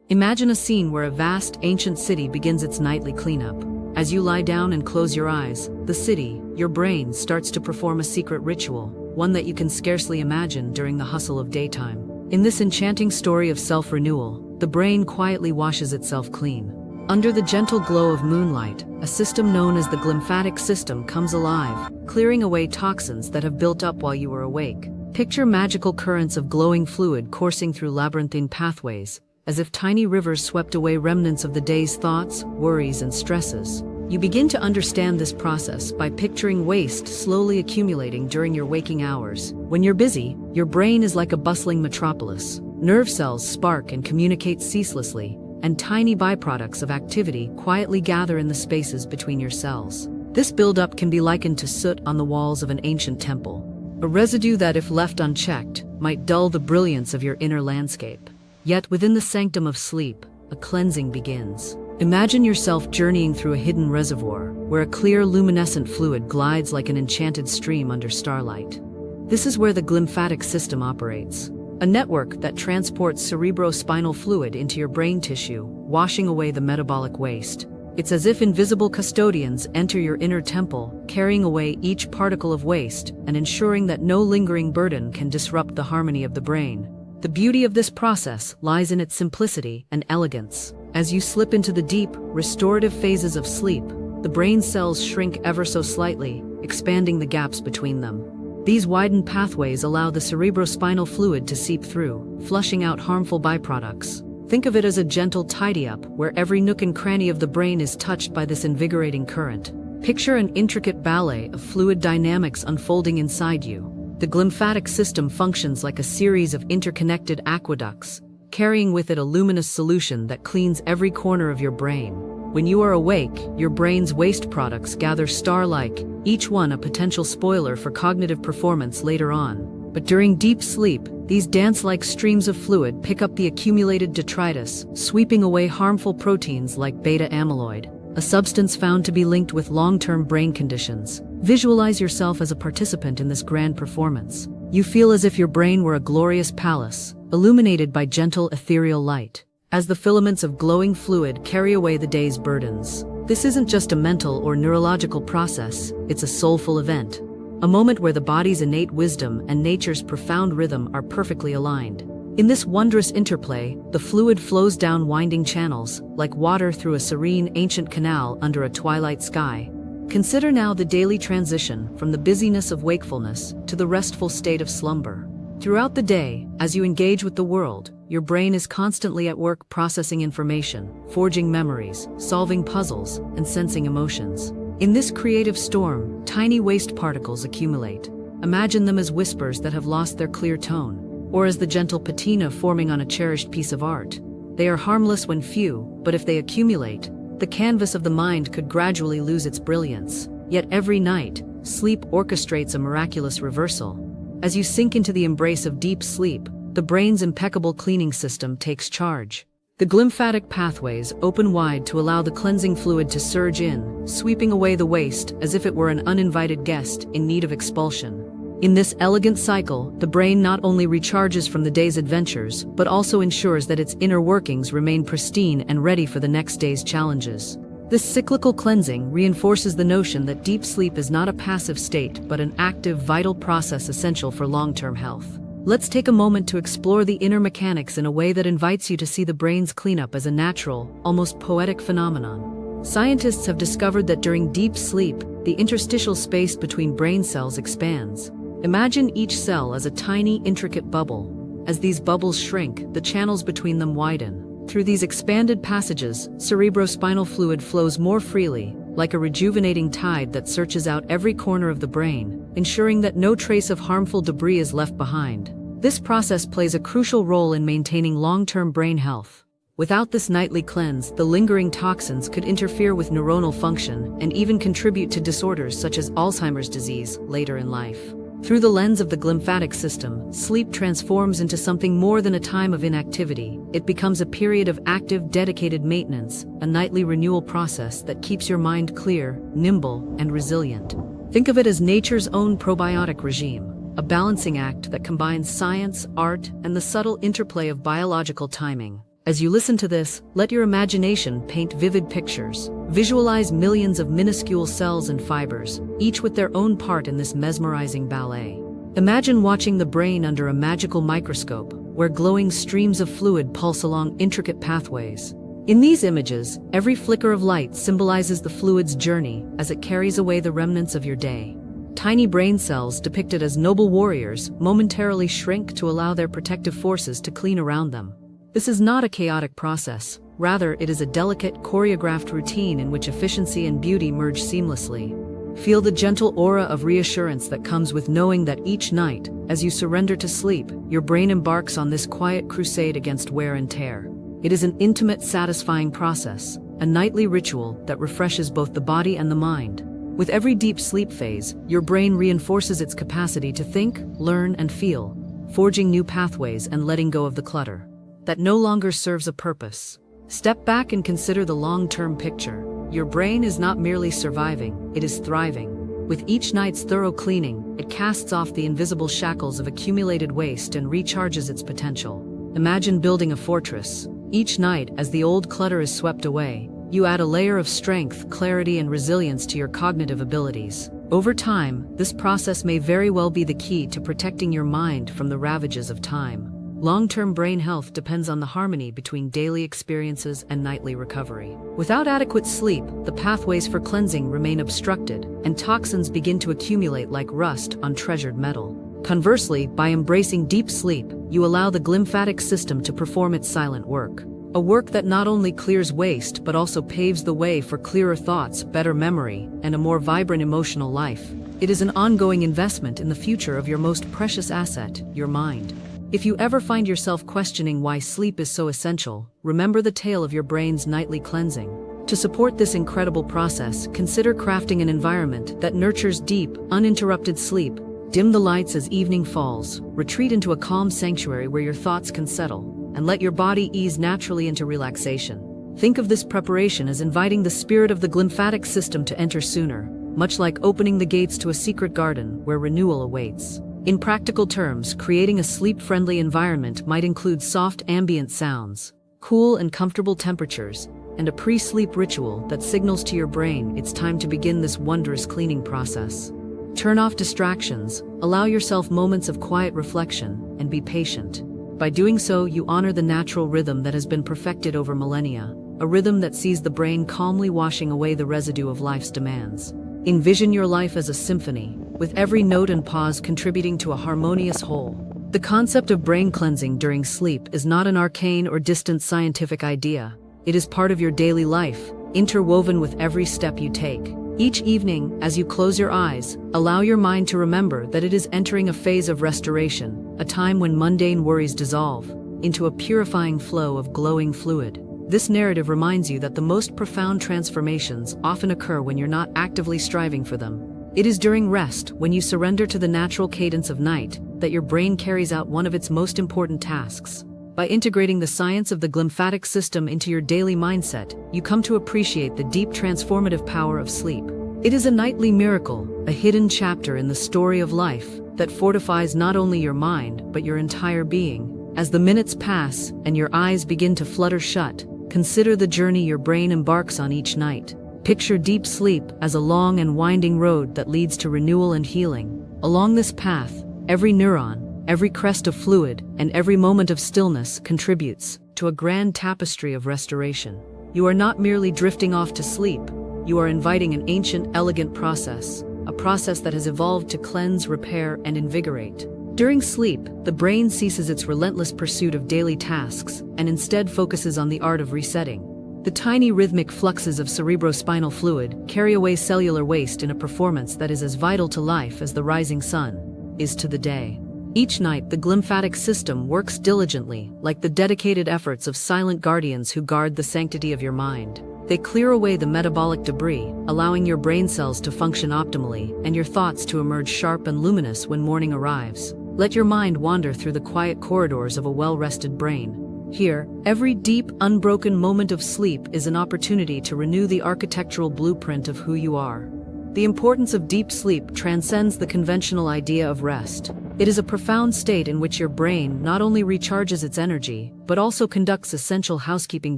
Imagine a scene where a vast, ancient city begins its nightly cleanup. As you lie down and close your eyes, the city, your brain, starts to perform a secret ritual, one that you can scarcely imagine during the hustle of daytime. In this enchanting story of self-renewal, the brain quietly washes itself clean. Under the gentle glow of moonlight, a system known as the glymphatic system comes alive, clearing away toxins that have built up while you were awake. Picture magical currents of glowing fluid coursing through labyrinthine pathways, as if tiny rivers swept away remnants of the day's thoughts, worries, and stresses. You begin to understand this process by picturing waste slowly accumulating during your waking hours. When you're busy, your brain is like a bustling metropolis. Nerve cells spark and communicate ceaselessly, and tiny byproducts of activity quietly gather in the spaces between your cells. This buildup can be likened to soot on the walls of an ancient temple, a residue that, if left unchecked, might dull the brilliance of your inner landscape. Yet within the sanctum of sleep, a cleansing begins. Imagine yourself journeying through a hidden reservoir, where a clear luminescent fluid glides like an enchanted stream under starlight. This is where the glymphatic system operates, a network that transports cerebrospinal fluid into your brain tissue, washing away the metabolic waste. It's as if invisible custodians enter your inner temple, carrying away each particle of waste and ensuring that no lingering burden can disrupt the harmony of the brain. The beauty of this process lies in its simplicity and elegance. As you slip into the deep, restorative phases of sleep, the brain cells shrink ever so slightly, expanding the gaps between them. These widened pathways allow the cerebrospinal fluid to seep through, flushing out harmful byproducts. Think of it as a gentle tidy-up, where every nook and cranny of the brain is touched by this invigorating current. Picture an intricate ballet of fluid dynamics unfolding inside you. The glymphatic system functions like a series of interconnected aqueducts, carrying with it a luminous solution that cleans every corner of your brain. When you are awake, your brain's waste products gather star-like, each one a potential spoiler for cognitive performance later on. But during deep sleep, these dance-like streams of fluid pick up the accumulated detritus, sweeping away harmful proteins like beta-amyloid, a substance found to be linked with long-term brain conditions. Visualize yourself as a participant in this grand performance. You feel as if your brain were a glorious palace, illuminated by gentle ethereal light. As the filaments of glowing fluid carry away the day's burdens. This isn't just a mental or neurological process, it's a soulful event. A moment where the body's innate wisdom and nature's profound rhythm are perfectly aligned. In this wondrous interplay, the fluid flows down winding channels, like water through a serene ancient canal under a twilight sky. Consider now the daily transition from the busyness of wakefulness to the restful state of slumber. Throughout the day, as you engage with the world, your brain is constantly at work processing information, forging memories, solving puzzles, and sensing emotions. In this creative storm, tiny waste particles accumulate. Imagine them as whispers that have lost their clear tone, or as the gentle patina forming on a cherished piece of art. They are harmless when few, but if they accumulate, the canvas of the mind could gradually lose its brilliance. Yet every night, sleep orchestrates a miraculous reversal. As you sink into the embrace of deep sleep, the brain's impeccable cleaning system takes charge. The glymphatic pathways open wide to allow the cleansing fluid to surge in, sweeping away the waste as if it were an uninvited guest in need of expulsion. In this elegant cycle, the brain not only recharges from the day's adventures, but also ensures that its inner workings remain pristine and ready for the next day's challenges. This cyclical cleansing reinforces the notion that deep sleep is not a passive state, but an active, vital process essential for long-term health. Let's take a moment to explore the inner mechanics in a way that invites you to see the brain's cleanup as a natural, almost poetic phenomenon. Scientists have discovered that during deep sleep, the interstitial space between brain cells expands. Imagine each cell as a tiny, intricate bubble. As these bubbles shrink, the channels between them widen. Through these expanded passages, cerebrospinal fluid flows more freely, like a rejuvenating tide that searches out every corner of the brain, ensuring that no trace of harmful debris is left behind. This process plays a crucial role in maintaining long-term brain health. Without this nightly cleanse, the lingering toxins could interfere with neuronal function and even contribute to disorders such as Alzheimer's disease later in life. Through the lens of the glymphatic system, sleep transforms into something more than a time of inactivity. It becomes a period of active, dedicated maintenance, a nightly renewal process that keeps your mind clear, nimble, and resilient. Think of it as nature's own probiotic regime, a balancing act that combines science, art, and the subtle interplay of biological timing. As you listen to this, let your imagination paint vivid pictures. Visualize millions of minuscule cells and fibers, each with their own part in this mesmerizing ballet. Imagine watching the brain under a magical microscope, where glowing streams of fluid pulse along intricate pathways. In these images, every flicker of light symbolizes the fluid's journey as it carries away the remnants of your day. Tiny brain cells, depicted as noble warriors, momentarily shrink to allow their protective forces to clean around them. This is not a chaotic process. Rather, it is a delicate, choreographed routine in which efficiency and beauty merge seamlessly. Feel the gentle aura of reassurance that comes with knowing that each night, as you surrender to sleep, your brain embarks on this quiet crusade against wear and tear. It is an intimate, satisfying process, a nightly ritual that refreshes both the body and the mind. With every deep sleep phase, your brain reinforces its capacity to think, learn, and feel, forging new pathways and letting go of the clutter that no longer serves a purpose. Step back and consider the long-term picture. Your brain is not merely surviving, it is thriving. With each night's thorough cleaning, it casts off the invisible shackles of accumulated waste and recharges its potential. Imagine building a fortress. Each night, as the old clutter is swept away, you add a layer of strength, clarity, and resilience to your cognitive abilities. Over time, this process may very well be the key to protecting your mind from the ravages of time. Long-term brain health depends on the harmony between daily experiences and nightly recovery. Without adequate sleep, the pathways for cleansing remain obstructed, and toxins begin to accumulate like rust on treasured metal. Conversely, by embracing deep sleep, you allow the glymphatic system to perform its silent work. A work that not only clears waste but also paves the way for clearer thoughts, better memory, and a more vibrant emotional life. It is an ongoing investment in the future of your most precious asset, your mind. If you ever find yourself questioning why sleep is so essential, remember the tale of your brain's nightly cleansing. To support this incredible process, consider crafting an environment that nurtures deep, uninterrupted sleep. Dim the lights as evening falls, retreat into a calm sanctuary where your thoughts can settle, and let your body ease naturally into relaxation. Think of this preparation as inviting the spirit of the glymphatic system to enter sooner, much like opening the gates to a secret garden where renewal awaits. In practical terms, creating a sleep-friendly environment might include soft ambient sounds, cool and comfortable temperatures, and a pre-sleep ritual that signals to your brain it's time to begin this wondrous cleaning process. Turn off distractions, allow yourself moments of quiet reflection, and be patient. By doing so, you honor the natural rhythm that has been perfected over millennia, a rhythm that sees the brain calmly washing away the residue of life's demands. Envision your life as a symphony, with every note and pause contributing to a harmonious whole. The concept of brain cleansing during sleep is not an arcane or distant scientific idea. It is part of your daily life, interwoven with every step you take. Each evening, as you close your eyes, allow your mind to remember that it is entering a phase of restoration, a time when mundane worries dissolve into a purifying flow of glowing fluid. This narrative reminds you that the most profound transformations often occur when you're not actively striving for them. It is during rest, when you surrender to the natural cadence of night, that your brain carries out one of its most important tasks. By integrating the science of the glymphatic system into your daily mindset, you come to appreciate the deep transformative power of sleep. It is a nightly miracle, a hidden chapter in the story of life that fortifies not only your mind but your entire being. As the minutes pass and your eyes begin to flutter shut, consider the journey your brain embarks on each night. Picture deep sleep as a long and winding road that leads to renewal and healing. Along this path, every neuron, every crest of fluid, and every moment of stillness contributes to a grand tapestry of restoration. You are not merely drifting off to sleep, you are inviting an ancient, elegant process, a process that has evolved to cleanse, repair, and invigorate. During sleep, the brain ceases its relentless pursuit of daily tasks and instead focuses on the art of resetting. The tiny rhythmic fluxes of cerebrospinal fluid carry away cellular waste in a performance that is as vital to life as the rising sun is to the day. Each night, the glymphatic system works diligently, like the dedicated efforts of silent guardians who guard the sanctity of your mind. They clear away the metabolic debris, allowing your brain cells to function optimally and your thoughts to emerge sharp and luminous when morning arrives. Let your mind wander through the quiet corridors of a well-rested brain. Here, every deep, unbroken moment of sleep is an opportunity to renew the architectural blueprint of who you are. The importance of deep sleep transcends the conventional idea of rest. It is a profound state in which your brain not only recharges its energy, but also conducts essential housekeeping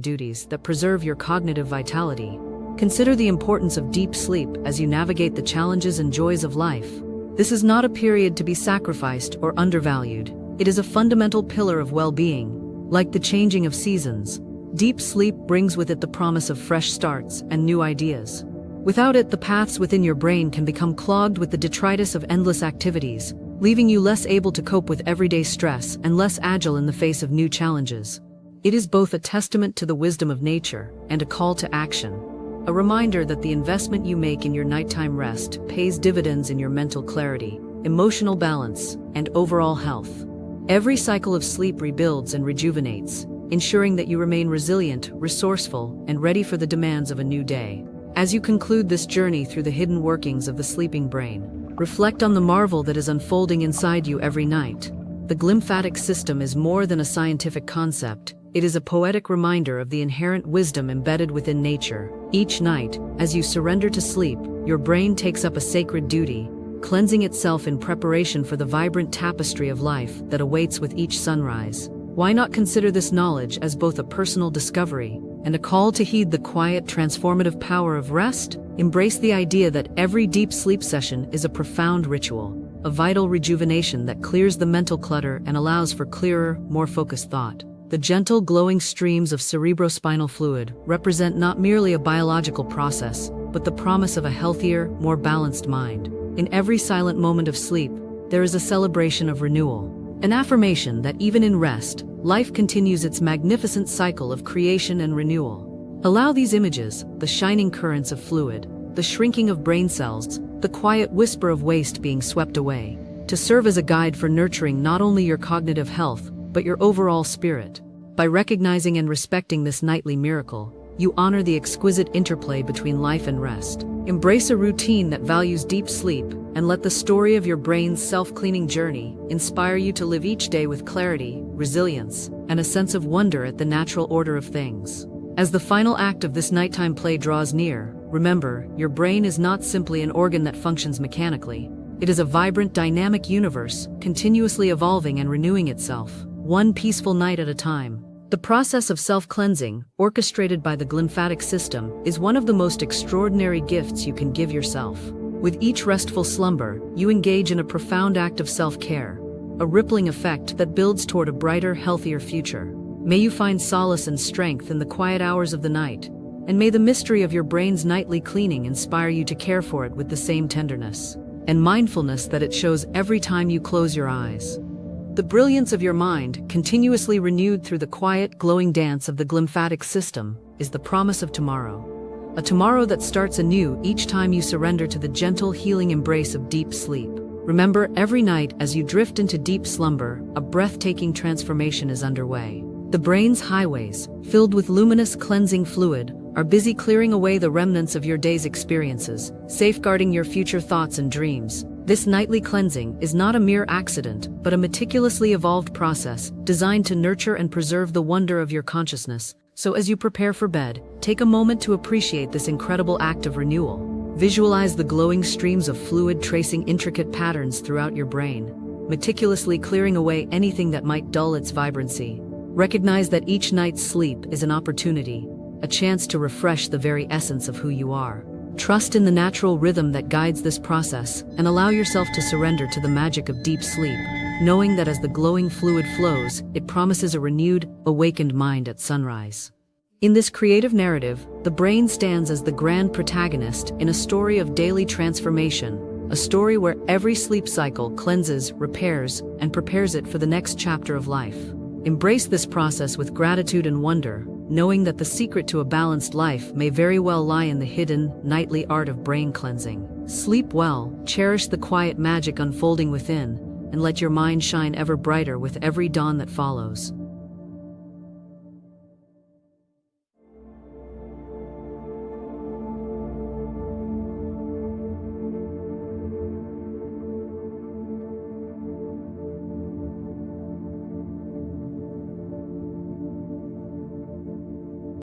duties that preserve your cognitive vitality. Consider the importance of deep sleep as you navigate the challenges and joys of life. This is not a period to be sacrificed or undervalued. It is a fundamental pillar of well-being. Like the changing of seasons, deep sleep brings with it the promise of fresh starts and new ideas. Without it, the paths within your brain can become clogged with the detritus of endless activities, leaving you less able to cope with everyday stress and less agile in the face of new challenges. It is both a testament to the wisdom of nature and a call to action, a reminder that the investment you make in your nighttime rest pays dividends in your mental clarity, emotional balance, and overall health. Every cycle of sleep rebuilds and rejuvenates, ensuring that you remain resilient, resourceful, and ready for the demands of a new day. As you conclude this journey through the hidden workings of the sleeping brain, reflect on the marvel that is unfolding inside you every night. The glymphatic system is more than a scientific concept. It is a poetic reminder of the inherent wisdom embedded within nature. Each night, as you surrender to sleep, your brain takes up a sacred duty, cleansing itself in preparation for the vibrant tapestry of life that awaits with each sunrise. Why not consider this knowledge as both a personal discovery and a call to heed the quiet, transformative power of rest? Embrace the idea that every deep sleep session is a profound ritual, a vital rejuvenation that clears the mental clutter and allows for clearer, more focused thought. The gentle, glowing streams of cerebrospinal fluid represent not merely a biological process, but the promise of a healthier, more balanced mind. In every silent moment of sleep, there is a celebration of renewal, an affirmation that even in rest, life continues its magnificent cycle of creation and renewal. Allow these images, the shining currents of fluid, the shrinking of brain cells, the quiet whisper of waste being swept away, to serve as a guide for nurturing not only your cognitive health, but your overall spirit. By recognizing and respecting this nightly miracle, you honor the exquisite interplay between life and rest. Embrace a routine that values deep sleep, and let the story of your brain's self-cleaning journey inspire you to live each day with clarity, resilience, and a sense of wonder at the natural order of things. As the final act of this nighttime play draws near, remember, your brain is not simply an organ that functions mechanically. It is a vibrant, dynamic universe, continuously evolving and renewing itself, one peaceful night at a time. The process of self-cleansing, orchestrated by the glymphatic system, is one of the most extraordinary gifts you can give yourself. With each restful slumber, you engage in a profound act of self-care, a rippling effect that builds toward a brighter, healthier future. May you find solace and strength in the quiet hours of the night, and may the mystery of your brain's nightly cleaning inspire you to care for it with the same tenderness and mindfulness that it shows every time you close your eyes. The brilliance of your mind, continuously renewed through the quiet, glowing dance of the glymphatic system, is the promise of tomorrow. A tomorrow that starts anew each time you surrender to the gentle, healing embrace of deep sleep. Remember, every night as you drift into deep slumber, a breathtaking transformation is underway. The brain's highways, filled with luminous, cleansing fluid, are busy clearing away the remnants of your day's experiences, safeguarding your future thoughts and dreams. This nightly cleansing is not a mere accident, but a meticulously evolved process designed to nurture and preserve the wonder of your consciousness. So as you prepare for bed, take a moment to appreciate this incredible act of renewal. Visualize the glowing streams of fluid tracing intricate patterns throughout your brain, meticulously clearing away anything that might dull its vibrancy. Recognize that each night's sleep is an opportunity, a chance to refresh the very essence of who you are. Trust in the natural rhythm that guides this process and allow yourself to surrender to the magic of deep sleep, knowing that as the glowing fluid flows, it promises a renewed, awakened mind at sunrise. In this creative narrative, the brain stands as the grand protagonist in a story of daily transformation, a story where every sleep cycle cleanses, repairs, and prepares it for the next chapter of life. Embrace this process with gratitude and wonder, knowing that the secret to a balanced life may very well lie in the hidden, nightly art of brain cleansing. Sleep well, cherish the quiet magic unfolding within, and let your mind shine ever brighter with every dawn that follows.